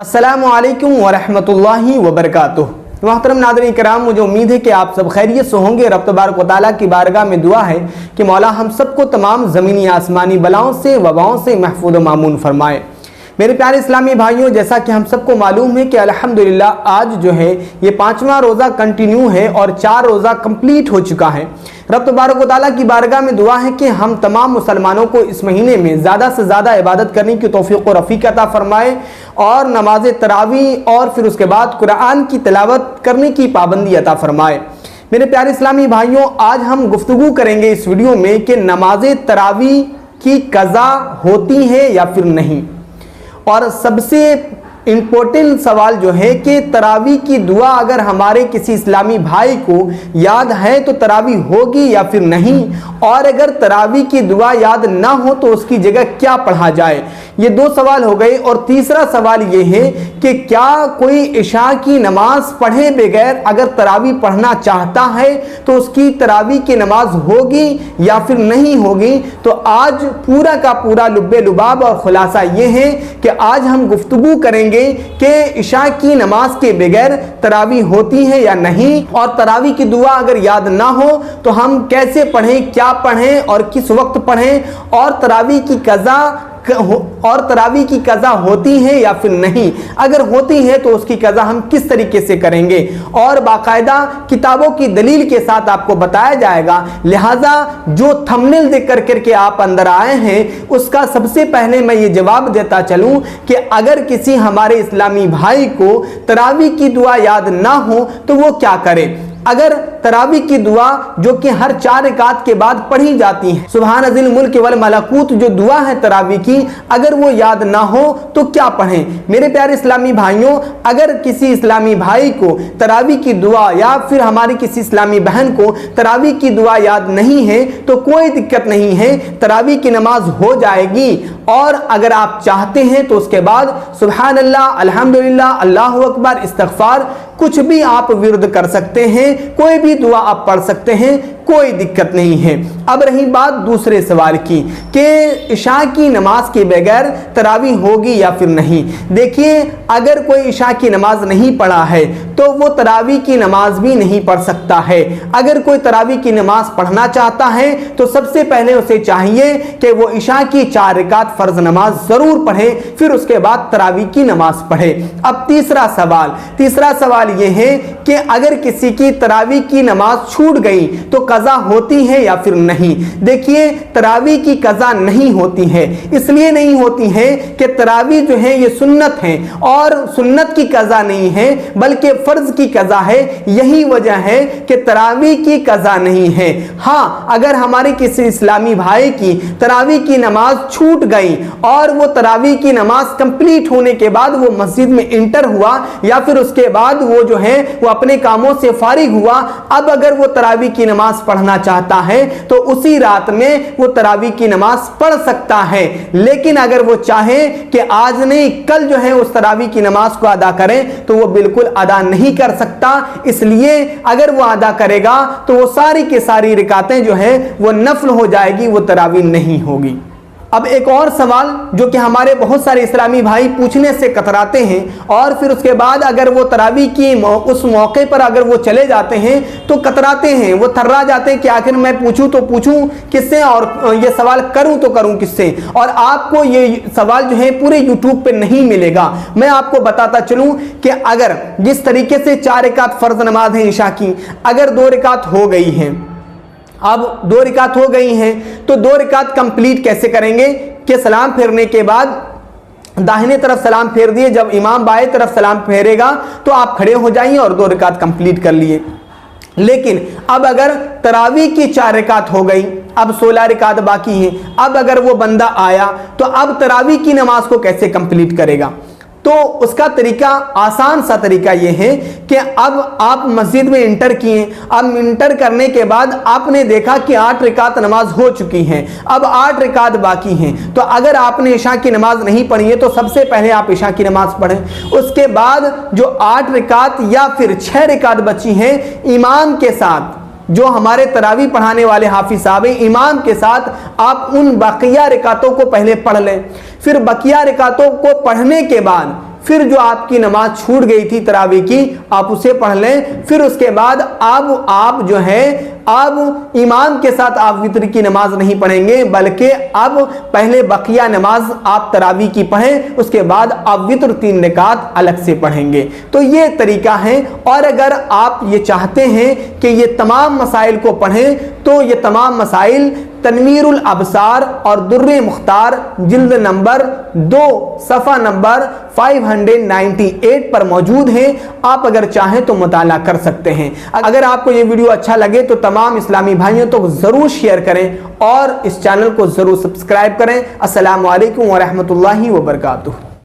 अस्सलामु अलैकुम वरहमतुल्लाहि वबरकातुह। मोहतरम नाज़रीन किराम, मुझे उम्मीद है कि आप सब खैरियत से होंगे। रब तबारक व तआला की बारगाह में दुआ है कि मौला हम सबको तमाम ज़मीनी आसमानी बलाओं से वबाओं से महफूज़ व मामून फरमाए। मेरे प्यारे इस्लामी भाइयों, जैसा कि हम सबको मालूम है कि अल्हम्दुलिल्लाह आज जो है ये 5वां रोज़ा कंटिन्यू है और 4 रोज़ा कंप्लीट हो चुका है। रब तबारक व तआला की बारगाह में दुआ है कि हम तमाम मुसलमानों को इस महीने में ज़्यादा से ज़्यादा इबादत करने की तौफीक व रफ़ीक अता फरमाए और नमाज तरावी और फिर उसके बाद कुरान की तिलावत करने की पाबंदी अता फरमाए। मेरे प्यारे इस्लामी भाइयों, आज हम गुफ्तगू करेंगे इस वीडियो में कि नमाज तरावी की कज़ा होती है या फिर नहीं। और सबसे इम्पोर्टेंट सवाल जो है कि तरावी की दुआ अगर हमारे किसी इस्लामी भाई को याद है तो तरावी होगी या फिर नहीं, और अगर तरावी की दुआ याद ना हो तो उसकी जगह क्या पढ़ा जाए। ये 2 सवाल हो गए। और तीसरा सवाल ये है कि क्या कोई इशा की नमाज पढ़े बगैर अगर तरावी पढ़ना चाहता है तो उसकी तरावी की नमाज होगी या फिर नहीं होगी। तो आज पूरा का पूरा लुब्बे लुबाब और खुलासा ये है कि आज हम गुफ्तगू करेंगे कि इशा की नमाज के बगैर तरावी होती है या नहीं, और तरावी की दुआ अगर याद ना हो तो हम कैसे पढ़ें, क्या पढ़ें और किस वक्त पढ़ें, और तरावी की कज़ा होती है या फिर नहीं। अगर होती है तो उसकी कज़ा हम किस तरीके से करेंगे और बाकायदा किताबों की दलील के साथ आपको बताया जाएगा। लिहाजा जो थंबनेल देख करके आप अंदर आए हैं उसका सबसे पहले मैं ये जवाब देता चलूं कि अगर किसी हमारे इस्लामी भाई को तरावी की दुआ याद ना हो तो वो क्या करे। अगर तरावी की दुआ जो कि हर 4 रकात के बाद पढ़ी जाती है, सुभान अज़ील मुल्क वल मलकूत जो दुआ है तरावी की, अगर वो याद ना हो तो क्या पढ़ें। मेरे प्यारे इस्लामी भाइयों, अगर किसी इस्लामी भाई को तरावी की दुआ या फिर हमारी किसी इस्लामी बहन को तरावी की दुआ याद नहीं है तो कोई दिक्कत नहीं है, तरावी की नमाज हो जाएगी। और अगर आप चाहते हैं तो उसके बाद सुभान अल्लाह, अल्हम्दुलिल्लाह, अल्लाहु अकबर, इस्तग़फ़ार कुछ भी आप विर्द कर सकते हैं, कोई भी दुआ आप पढ़ सकते हैं, कोई दिक्कत नहीं है। अब रही बात दूसरे सवाल की कि इशा की नमाज के बगैर तरावी होगी या फिर नहीं। देखिए, अगर कोई इशा की नमाज नहीं पढ़ा है तो वो तरावी की नमाज भी नहीं पढ़ सकता है। अगर कोई तरावी की नमाज पढ़ना चाहता है तो सबसे पहले उसे चाहिए कि वो इशा की 4 रकात फर्ज नमाज जरूर पढ़े, फिर उसके बाद तरावी की नमाज पढ़े। अब तीसरा सवाल ये है कि अगर किसी की तरावी की नमाज छूट गई तो कज़ा होती है या फिर नहीं। देखिए, तरावी की कज़ा नहीं होती है। इसलिए नहीं होती है कि तरावी जो है ये सुन्नत है और सुन्नत की कज़ा नहीं है बल्कि फर्ज की कज़ा है। यही वजह है कि तरावी की कज़ा नहीं है। हाँ, अगर हमारे किसी इस्लामी भाई की तरावी की नमाज छूट गई और वो तरावी की नमाज कंप्लीट होने के बाद वो मस्जिद में इंटर हुआ या फिर उसके बाद वो जो है वो अपने कामों से फारिग हुआ, अब अगर वो तरावी की नमाज पढ़ना चाहता है तो उसी रात में वो तरावी की नमाज पढ़ सकता है। लेकिन अगर वो चाहे कि आज नहीं कल जो है उस तरावी की नमाज को अदा करें तो वो बिल्कुल अदा नहीं कर सकता। इसलिए अगर वो अदा करेगा तो वो सारी की सारी रकातें जो है वो नफल हो जाएगी, वो तरावी नहीं होगी। अब एक और सवाल जो कि हमारे बहुत सारे इस्लामी भाई पूछने से कतराते हैं और फिर उसके बाद अगर वो तरावी की उस मौके पर अगर वो चले जाते हैं तो कतराते हैं, वो थर्रा जाते हैं कि आखिर मैं पूछूं तो पूछूं किससे और ये सवाल करूं तो करूं किससे। और आपको ये सवाल जो है पूरे यूट्यूब पे नहीं मिलेगा। मैं आपको बताता चलूं कि अगर जिस तरीके से 4 रकात फर्ज नमाज है इशा की, अगर 2 रकात हो गई हैं, अब 2 रकात हो गई हैं तो 2 रकात कंप्लीट कैसे करेंगे कि सलाम फेरने के बाद दाहिने तरफ सलाम फेर दिए, जब इमाम बाएं तरफ सलाम फेरेगा तो आप खड़े हो जाइए और 2 रकात कंप्लीट कर लिए। लेकिन अब अगर तरावी की 4 रकात हो गई, अब 16 रकात बाकी हैं, अब अगर वो बंदा आया तो अब तरावी की नमाज को कैसे कंप्लीट करेगा। तो उसका तरीका, आसान सा तरीका यह है कि अब आप मस्जिद में इंटर किए, अब इंटर करने के बाद आपने देखा कि 8 रकात नमाज हो चुकी हैं, अब 8 रकात बाकी हैं। तो अगर आपने इशा की नमाज नहीं पढ़ी है तो सबसे पहले आप इशा की नमाज पढ़ें। उसके बाद जो 8 रकात या फिर 6 रकात बची हैं, इमाम के साथ जो हमारे तरावी पढ़ाने वाले हाफिज साहब हैं, इमाम के साथ आप उन बकिया रकातों को पहले पढ़ लें। फिर बकिया रकातों को पढ़ने के बाद پھر جو آپ کی نماز چھوٹ گئی تھی تراویح کی آپ اسے پڑھ لیں، پھر اس کے بعد اب آپ جو ہے اب امام کے ساتھ آپ وتر کی نماز نہیں پڑھیں گے، بلکہ اب پہلے بقیہ نماز آپ تراویح کی پڑھیں، اس کے بعد آپ وتر 3 رکعت الگ سے پڑھیں گے۔ تو یہ طریقہ ہے، اور اگر آپ یہ چاہتے ہیں کہ یہ تمام مسائل کو پڑھیں تو یہ تمام مسائل تنویر الابصار اور در مختار جلد نمبر 2 صفحہ نمبر 598 پر موجود ہیں، آپ اگر چاہیں تو مطالعہ کر سکتے ہیں۔ اگر آپ کو یہ ویڈیو اچھا لگے تو تمام اسلامی بھائیوں تو ضرور شیئر کریں اور اس چینل کو ضرور سبسکرائب کریں۔ السلام علیکم ورحمۃ اللہ وبرکاتہ۔